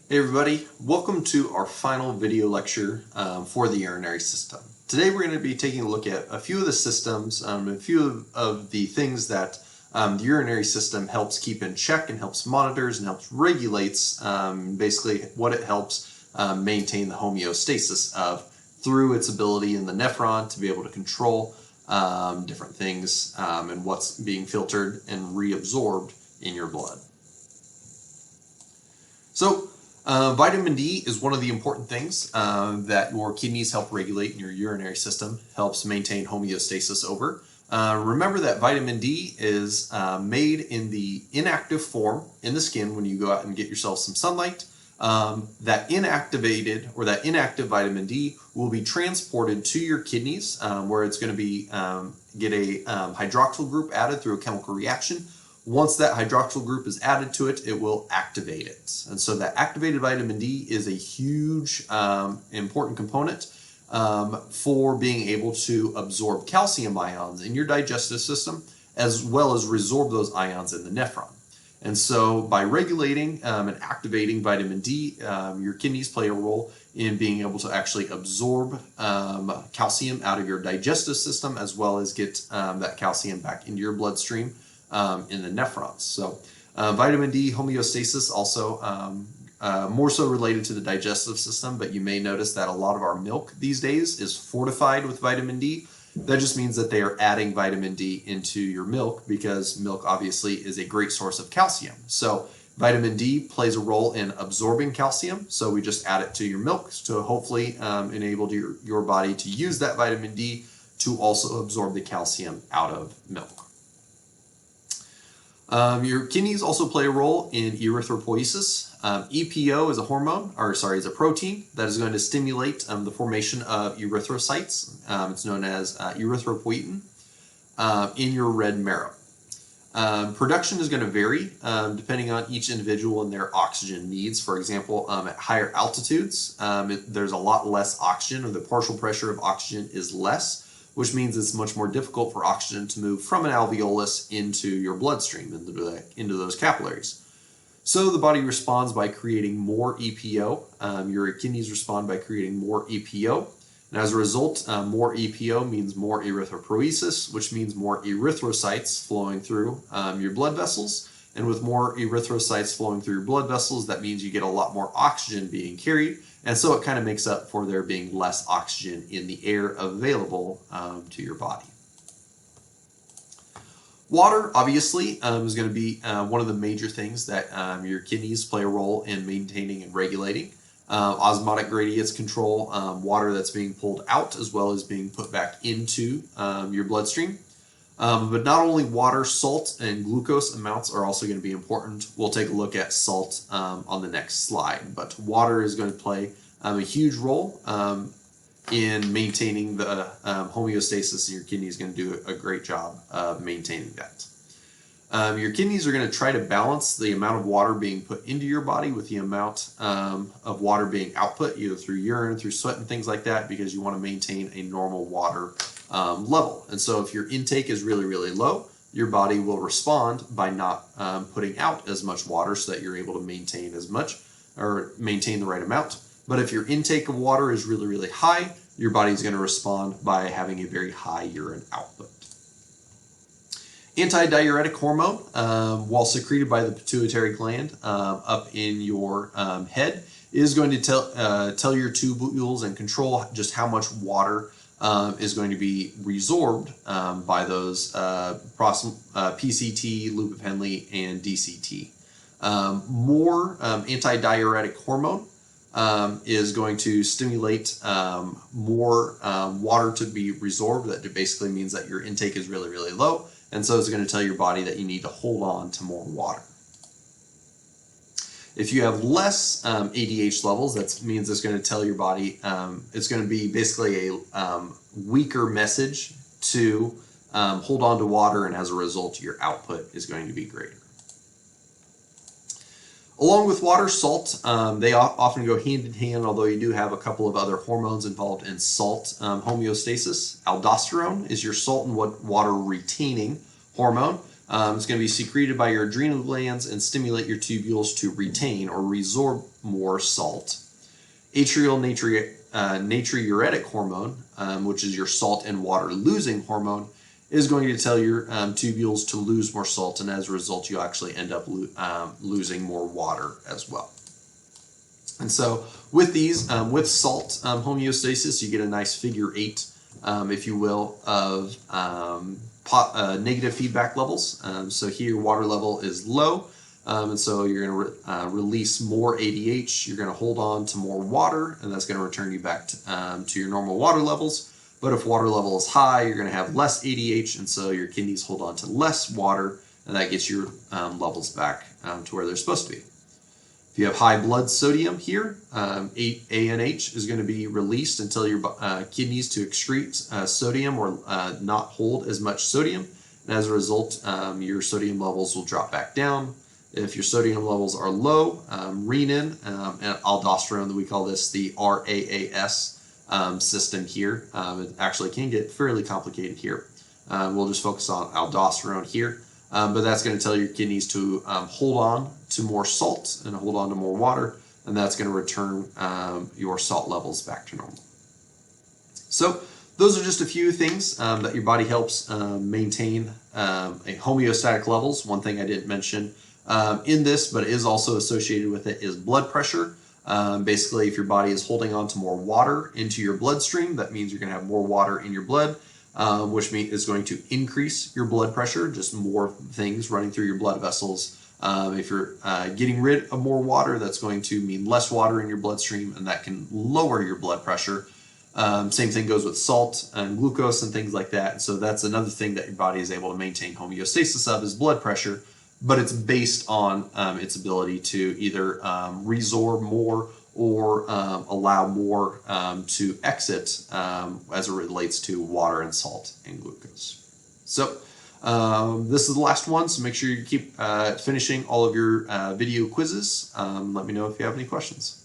Hey everybody, welcome to our final video lecture for the urinary system. Today we're going to be taking a look at a few of the systems, a few of the things that the urinary system helps keep in check and helps monitors and helps regulates, basically what it helps maintain the homeostasis of through its ability in the nephron to be able to control different things and what's being filtered and reabsorbed in your blood. So vitamin D is one of the important things that your kidneys help regulate in your urinary system, helps maintain homeostasis over. Remember that vitamin D is made in the inactive form in the skin when you go out and get yourself some sunlight. That inactivated or that inactive vitamin D will be transported to your kidneys where it's going to be get a hydroxyl group added through a chemical reaction. Once that hydroxyl group is added to it, it will activate it. And so that activated vitamin D is a huge important component for being able to absorb calcium ions in your digestive system, as well as resorb those ions in the nephron. And so by regulating and activating vitamin D, your kidneys play a role in being able to actually absorb calcium out of your digestive system, as well as get that calcium back into your bloodstream in the nephrons. So vitamin D homeostasis also more so related to the digestive system, but you may notice that a lot of our milk these days is fortified with vitamin D. That just means that they are adding vitamin D into your milk because milk obviously is a great source of calcium. So vitamin D plays a role in absorbing calcium, so we just add it to your milk to hopefully enable your body to use that vitamin D to also absorb the calcium out of milk. Your kidneys also play a role in erythropoiesis. EPO is a hormone, is a protein that is going to stimulate the formation of erythrocytes. It's known as erythropoietin in your red marrow. Production is going to vary depending on each individual and their oxygen needs. For example, at higher altitudes, there's a lot less oxygen, or the partial pressure of oxygen is less, which means it's much more difficult for oxygen to move from an alveolus into your bloodstream, into those capillaries. So the body responds by creating more EPO. Your kidneys respond by creating more EPO. And as a result, more EPO means more erythropoiesis, which means more erythrocytes flowing through your blood vessels. And with more erythrocytes flowing through your blood vessels, that means you get a lot more oxygen being carried. And so it kind of makes up for there being less oxygen in the air available to your body. Water, obviously, is going to be one of the major things that your kidneys play a role in maintaining and regulating. Osmotic gradients control water that's being pulled out as well as being put back into your bloodstream. But not only water, salt and glucose amounts are also going to be important. We'll take a look at salt on the next slide. But water is going to play a huge role in maintaining the homeostasis, and your kidney is going to do a great job of maintaining that. Your kidneys are going to try to balance the amount of water being put into your body with the amount of water being output, either through urine, through sweat, and things like that, because you want to maintain a normal water level. And so if your intake is really, really low, your body will respond by not putting out as much water so that you're able to maintain as much or maintain the right amount. But if your intake of water is really, really high, your body is going to respond by having a very high urine output. Antidiuretic hormone, while secreted by the pituitary gland up in your head, is going to tell your tubules and control just how much water is going to be resorbed by those PCT, loop of Henle, and DCT. More antidiuretic hormone is going to stimulate more water to be resorbed. That basically means that your intake is really, really low. And so it's going to tell your body that you need to hold on to more water. If you have less ADH levels, that means it's going to tell your body, it's going to be basically a weaker message to hold on to water, and as a result, your output is going to be greater. Along with water, salt, they often go hand in hand, although you do have a couple of other hormones involved in salt homeostasis. Aldosterone is your salt and water retaining hormone. It's going to be secreted by your adrenal glands and stimulate your tubules to retain or resorb more salt. Atrial natriuretic hormone, which is your salt and water losing hormone, is going to tell your tubules to lose more salt, and as a result, you actually end up losing more water as well. And so with these, with salt homeostasis, you get a nice figure 8, if you will, of negative feedback levels. So here, water level is low, and so you're going to release more ADH. You're going to hold on to more water, and that's going to return you back to your normal water levels. But if water level is high, you're going to have less ADH, and so your kidneys hold on to less water, and that gets your levels back to where they're supposed to be. If you have high blood sodium here, ANH is going to be released and tell your kidneys to excrete sodium or not hold as much sodium. And as a result, your sodium levels will drop back down. If your sodium levels are low, renin and aldosterone, we call this the RAAS system here. It actually can get fairly complicated here. We'll just focus on aldosterone here. But that's going to tell your kidneys to hold on to more salt and hold on to more water, and that's going to return your salt levels back to normal. So those are just a few things that your body helps maintain a homeostatic levels. One thing I didn't mention in this, but is also associated with it, is blood pressure. Basically, if your body is holding on to more water into your bloodstream, that means you're going to have more water in your blood, which is going to increase your blood pressure, just more things running through your blood vessels. If you're getting rid of more water, that's going to mean less water in your bloodstream, and that can lower your blood pressure. Same thing goes with salt and glucose and things like that. And so that's another thing that your body is able to maintain homeostasis of, is blood pressure, but it's based on its ability to either resorb more or allow more to exit as it relates to water and salt and glucose. So this is the last one, so make sure you keep finishing all of your video quizzes. Let me know if you have any questions.